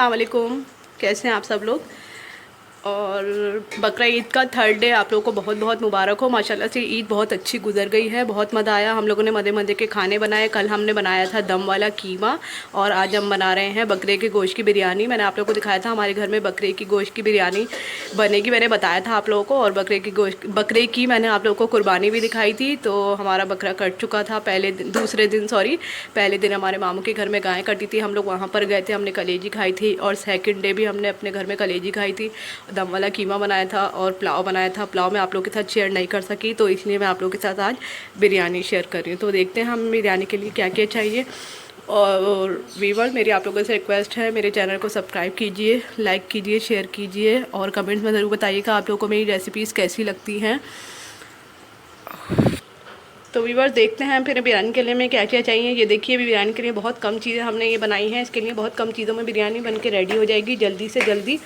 अस्सलाम वालेकुम। कैसे हैं आप सब लोग। और बकरा ईद का थर्ड डे आप लोगों को बहुत बहुत मुबारक हो। माशाल्लाह से ईद बहुत अच्छी गुजर गई है, बहुत मज़ा आया। हम लोगों ने मज़े मज़े के खाने बनाए। कल हमने बनाया था दम वाला कीमा और आज हम बना रहे हैं बकरे के गोश्त की बिरयानी। मैंने आप लोगों को दिखाया था हमारे घर में बकरे की गोश्त की बिरयानी बनेगी, मैंने बताया था आप लोगों को। और बकरे की मैंने आप लोगों को कुर्बानी भी दिखाई थी। तो हमारा बकरा कट चुका था पहले दिन हमारे मामू के घर में गाय कटी थी, हम लोग वहाँ पर गए थे, हमने कलेजी खाई थी। और सेकंड डे भी हमने अपने घर में कलेजी खाई थी, दम वाला कीमा बनाया था और पुलाव बनाया था। पुलाव मैं आप लोगों के साथ शेयर नहीं कर सकी, तो इसलिए मैं आप लोगों के साथ आज बिरयानी शेयर कर रही हूँ। तो देखते हैं हम बिरयानी के लिए क्या क्या चाहिए। और वीवर, मेरी आप लोगों से रिक्वेस्ट है, मेरे चैनल को सब्सक्राइब कीजिए, लाइक कीजिए, शेयर कीजिए और कमेंट्स में ज़रूर बताइएगा आप लोगों को मेरी रेसिपीज़ कैसी लगती हैं। तो वीवर्स, देखते हैं फिर बिरयानी के लिए हमें क्या क्या चाहिए। ये देखिए, बिरयानी के लिए बहुत कम चीज़ें हमने ये बनाई हैं। इसके लिए बहुत कम चीज़ों में बिरयानी बन के रेडी हो जाएगी जल्दी से जल्दी।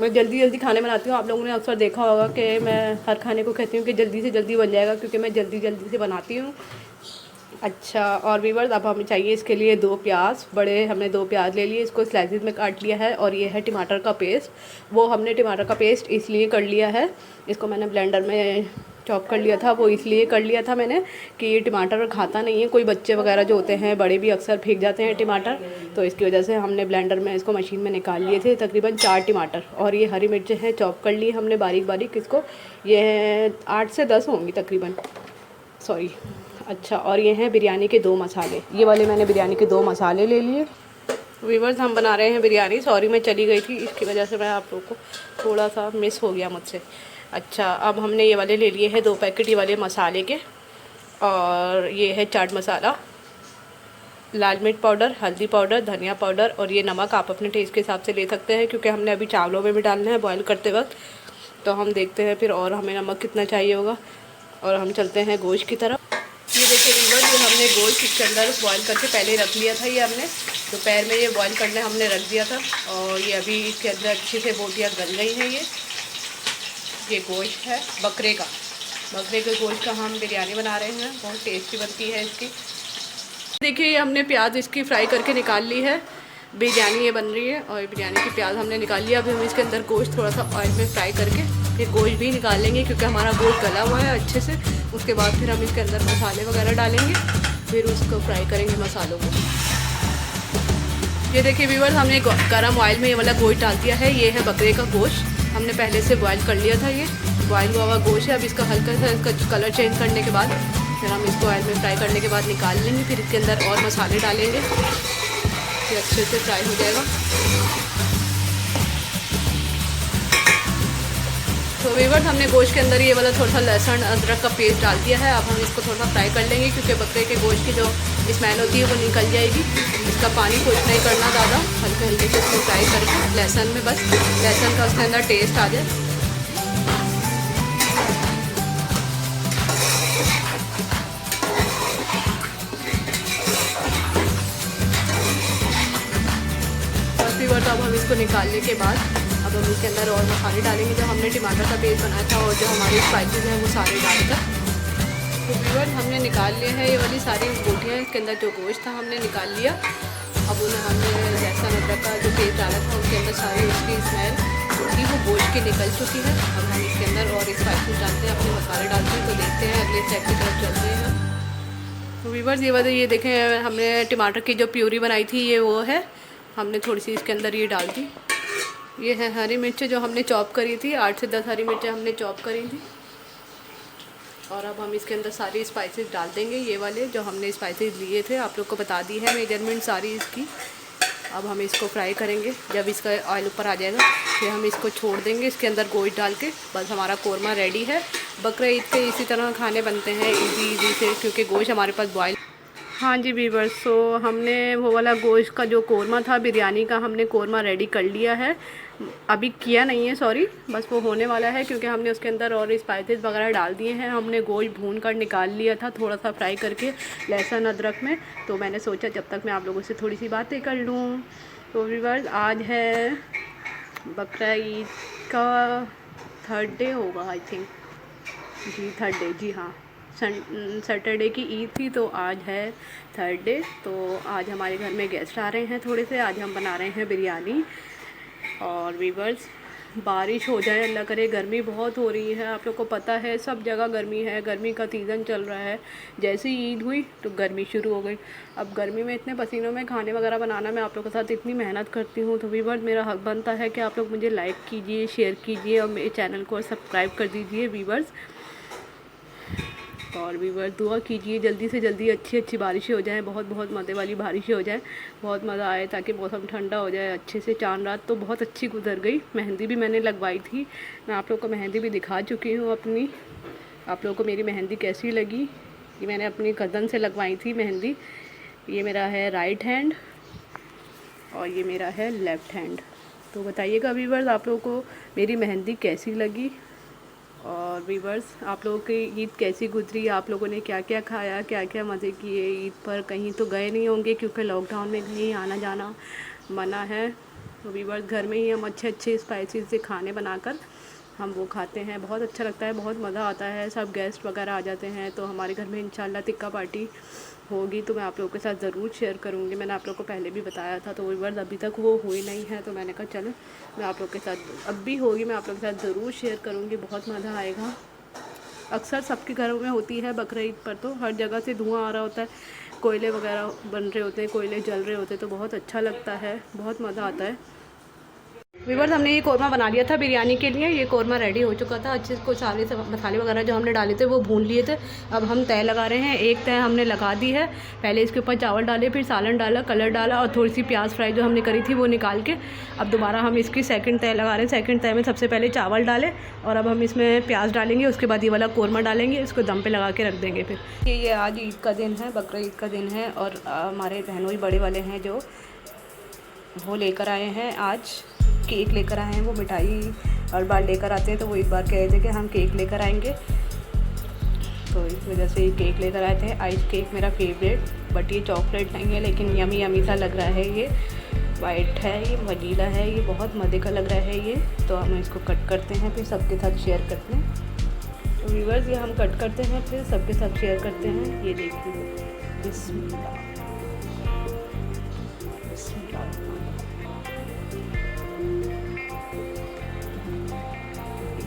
मैं जल्दी जल्दी खाने बनाती हूँ। आप लोगों ने अक्सर देखा होगा कि मैं हर खाने को कहती हूँ कि जल्दी से जल्दी बन जाएगा, क्योंकि मैं जल्दी जल्दी से बनाती हूँ। अच्छा, और वीवर्स, अब हमें चाहिए इसके लिए 2 प्याज बड़े। हमने 2 प्याज ले लिए, इसको स्लाइसेस में काट लिया है। और ये है टमाटर का पेस्ट। वो हमने टमाटर का पेस्ट इसलिए कर लिया है, इसको मैंने ब्लेंडर में चॉप कर लिया था। वो इसलिए कर लिया था मैंने कि ये टमाटर खाता नहीं है कोई, बच्चे वगैरह जो होते हैं, बड़े भी अक्सर फेंक जाते हैं टमाटर, तो इसकी वजह से हमने ब्लेंडर में इसको मशीन में निकाल लिए थे। तकरीबन 4 टमाटर और ये हरी मिर्चें हैं, चॉप कर ली हमने बारीक बारीक इसको। ये 8 से 10 होंगी तकरीबन, सॉरी। अच्छा, और ये हैं बिरयानी के 2 मसाले। ये वाले मैंने बिरयानी के 2 मसाले ले लिए। वीवर्स, हम बना रहे हैं बिरयानी। सॉरी, मैं चली गई थी, इसकी वजह से मैं आप लोगों को थोड़ा सा मिस हो गया मुझसे। अच्छा, अब हमने ये वाले ले लिए हैं 2 पैकेट ये वाले मसाले के। और ये है चाट मसाला, लाल मिर्च पाउडर, हल्दी पाउडर, धनिया पाउडर और ये नमक आप अपने टेस्ट के हिसाब से ले सकते हैं, क्योंकि हमने अभी चावलों में भी डालना है बॉईल करते वक्त। तो हम देखते हैं फिर और हमें नमक कितना चाहिए होगा। और हम चलते हैं गोश्त की तरफ। ये देखिए वीवर, ये हमने गोश्त इसके अंदर बॉईल करके पहले रख लिया था। ये हमने दोपहर में ये बॉईल करने हमने रख दिया था और ये अभी इसके अंदर अच्छे से बोटियाँ गल गई हैं। ये गोश्त है बकरे के गोश्त का हम बिरयानी बना रहे हैं, बहुत टेस्टी बनती है इसकी। देखिए, ये हमने प्याज इसकी फ्राई करके निकाल ली है। बिरयानी ये बन रही है और बिरयानी की प्याज हमने निकाल लिया। अभी हम इसके अंदर गोश्त थोड़ा सा ऑयल में फ्राई करके फिर गोश्त भी निकाल लेंगे, क्योंकि हमारा गोश्त गला हुआ है अच्छे से। उसके बाद फिर हम इसके अंदर मसाले वगैरह डालेंगे, फिर उसको फ्राई करेंगे मसालों को। ये देखिए व्यूअर्स, हमने गरम ऑयल में ये वाला गोश्त डाल दिया है। ये है बकरे का गोश्त, हमने पहले से बॉयल कर लिया था। ये बॉयल हुआ हुआ गोश्त है। अब इसका हल्का सा इसका कलर चेंज करने के बाद फिर हम इसको ऑयल में फ्राई करने के बाद निकाल लेंगे। फिर इसके अंदर और मसाले डालेंगे, फिर अच्छे से फ्राई हो जाएगा। तो व्यूअर्स, हमने गोश्त के अंदर ये वाला थोड़ा सा लहसुन अदरक का पेस्ट डाल दिया है। अब हम इसको थोड़ा सा फ्राई कर लेंगे, क्योंकि बकरे के गोश्त की जो स्मेल होती है वो निकल जाएगी। इसका पानी कुछ नहीं करना ज़्यादा, हल्के हल्के से इसको फ्राई करके लहसुन में, बस लहसुन का उसके अंदर टेस्ट आ जाए। और तो अब हम इसको निकालने के बाद अब हम इसके अंदर और मसाले डालेंगे, जो हमने टमाटर का पेस्ट बनाया था और जो हमारे स्पाइसेस हैं वो सारे डालकर। तो व्यूअर्स, हमने निकाल लिए हैं ये वाली सारी बोटियाँ। इसके अंदर जो गोश्त था हमने निकाल लिया। अब उन्हें हमने लहसुन अदरक का जो पेस्ट डाला था उसके अंदर सारी उसकी स्मेल थी वो गोश्त की निकल चुकी है। अब हम इसके अंदर और स्पाइसेस डालते हैं, अपने मसाले डालते हैं। तो देखते हैं अगले स्टेप की तरफ चलते हैं। तो व्यूअर्स, ये वाले ये देखें, हमने टमाटर की जो प्यूरी बनाई थी ये वो है, हमने थोड़ी सी इसके अंदर ये डाल दी। ये है हरी मिर्चें जो हमने चॉप करी थी, 8 से 10 हरी मिर्चें हमने चॉप करी थी। और अब हम इसके अंदर सारी स्पाइसेस डाल देंगे, ये वाले जो हमने स्पाइसेस लिए थे, आप लोग को बता दी है मेजरमेंट सारी इसकी। अब हम इसको फ्राई करेंगे, जब इसका ऑयल ऊपर आ जाएगा फिर हम इसको छोड़ देंगे इसके अंदर गोश्त डाल के। बस हमारा कोरमा रेडी है। बकरा ईद के इसी तरह खाने बनते हैं इजी से, क्योंकि गोश्त हमारे पास बॉयल। हाँ जी वीवर्स, सो हमने वो वाला गोश्त का जो कोरमा था बिरयानी का, हमने कोरमा रेडी कर लिया है। अभी किया नहीं है, सॉरी, बस वो होने वाला है, क्योंकि हमने उसके अंदर और स्पाइसेस वगैरह डाल दिए हैं। हमने गोश्त भून कर निकाल लिया था थोड़ा सा फ्राई करके लहसुन अदरक में। तो मैंने सोचा जब तक मैं आप लोगों से थोड़ी सी बातें कर लूँ। तो वीवर्स, आज है बकरा ईद का 3rd डे होगा, I think ji, 3rd day, जी हाँ। सैटरडे की ईद थी, तो आज है थर्सडे। तो आज हमारे घर में गेस्ट आ रहे हैं थोड़े से। आज हम बना रहे हैं बिरयानी। और वीवर्स, बारिश हो जाए अल्लाह करे, गर्मी बहुत हो रही है। आप लोग को पता है सब जगह गर्मी है, गर्मी का सीज़न चल रहा है। जैसे ही ईद हुई तो गर्मी शुरू हो गई। अब गर्मी में इतने पसीनों में खाने वगैरह बनाना, मैं आप लोग के साथ इतनी मेहनत करती हूँ, तो वीवर्स मेरा हक बनता है कि आप लोग मुझे लाइक कीजिए, शेयर कीजिए और मेरे चैनल को सब्सक्राइब कर दीजिए वीवर्स। और वीवर्स दुआ कीजिए जल्दी से जल्दी अच्छी बारिशें हो जाएं, बहुत मज़े वाली बारिशें हो जाएं, बहुत मज़ा आए, ताकि मौसम ठंडा हो जाए अच्छे से। चांद रात तो बहुत अच्छी गुजर गई। मेहंदी भी मैंने लगवाई थी, मैं आप लोग को मेहंदी भी दिखा चुकी हूँ अपनी। आप लोगों को मेरी मेहंदी कैसी लगी? ये मैंने अपनी कज़न से लगवाई थी मेहंदी। ये मेरा है राइट हैंड और ये मेरा है लेफ़्ट हैंड। तो बताइएगा वीवर्स आप लोगों को मेरी मेहंदी कैसी लगी। और वीवर्स आप लोगों की ईद कैसी गुजरी, आप लोगों ने क्या क्या खाया, क्या क्या मज़े किए ईद पर? कहीं तो गए नहीं होंगे क्योंकि लॉकडाउन में कहीं आना जाना मना है। तो वीवर्स घर में ही हम अच्छे स्पाइसी से खाने बनाकर हम वो खाते हैं, बहुत अच्छा लगता है, बहुत मज़ा आता है। सब गेस्ट वगैरह आ जाते हैं, तो हमारे घर में इंशाल्लाह टिक्का पार्टी होगी, तो मैं आप लोगों के साथ ज़रूर शेयर करूँगी। मैंने आप लोगों को पहले भी बताया था, तो वीवर्स अभी तक वो हुई नहीं है, तो मैंने कहा चलो मैं आप लोग के साथ, अब भी होगी, मैं आप लोग के साथ ज़रूर शेयर करूँगी। बहुत मज़ा आएगा। अक्सर सबके घरों में होती है बकरीद ईद पर, तो हर जगह से धुआं आ रहा होता है, कोयले वगैरह बन रहे होते हैं, कोयले जल रहे होते हैं, तो बहुत अच्छा लगता है, बहुत मज़ा आता है। वीवर्स हमने ये कौरमा बना लिया था बिरयानी के लिए। ये कौरमा रेडी हो चुका था, अच्छे को सारे मसाले वगैरह जो हमने डाले थे वो भून लिए थे। अब हम तय लगा रहे हैं, एक तय हमने लगा दी है। पहले इसके ऊपर चावल डाले, फिर सालन डाला, कलर डाला और थोड़ी सी प्याज फ्राई जो हमने करी थी वो निकाल के अब दोबारा हम इसकी सेकंड तय लगा रहे हैं। सेकंड तय में सबसे पहले चावल डाले और अब हम इसमें प्याज डालेंगे, उसके बाद ये वाला कौरमा डालेंगे, इसको दम पे लगा के रख देंगे। फिर ये आज ईद का दिन है, बकरा ईद का दिन है, और हमारे बहनोई बड़े वाले हैं जो वो लेकर आए हैं, आज केक लेकर आए हैं। वो मिठाई हर बार लेकर आते हैं, तो वो इस बार कह रहे थे कि हम केक लेकर आएंगे, तो इस वजह से ये केक लेकर आए थे। आइस केक मेरा फेवरेट, बट ये चॉकलेट नहीं है, लेकिन यमी यमी सा लग रहा है। ये वाइट है, ये वनीला है, ये बहुत मज़े का लग रहा है ये। तो हम इसको कट करते हैं, फिर सबके साथ शेयर करते हैं। तो व्यूअर्स ये हम कट करते हैं, फिर सबके साथ शेयर करते हैं। ये देखिए, बिस्मिल्लाह।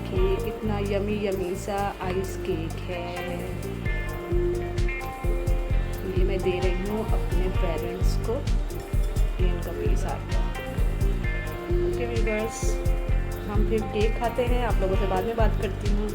देखिए कितना यमी सा आइस केक है। ये मैं दे रही हूँ अपने पेरेंट्स को, इनका पीस आता। ओके व्यूअर्स, हम फिर केक खाते हैं, आप लोगों से बाद में बात करती हूँ।